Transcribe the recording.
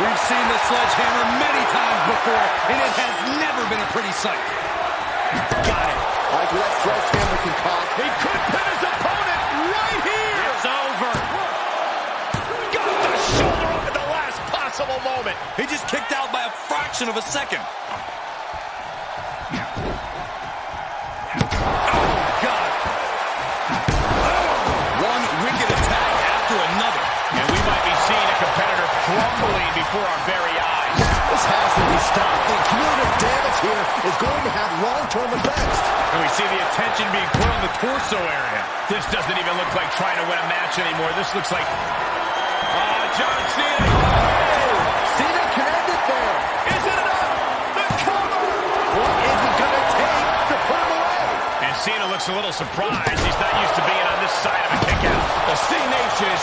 We've seen the Sledgehammer many times before, and it has never been a pretty sight. Got it. I like what that Sledgehammer can cause. He could pin his opponent right here. It's over. Got the shoulder up at the last possible moment. He just kicked out by a fraction of a second. Crumbling before our very eyes. This has to be stopped. The cumulative damage here is going to have long-term effects. And we see the attention being put on the torso area. This doesn't even look like trying to win a match anymore. This looks like... John Cena. Oh, Cena can end it there. Is it enough? The cover. What is it going to take to put him away? And Cena looks a little surprised. He's not used to being on this side of a kick out. The C Nation is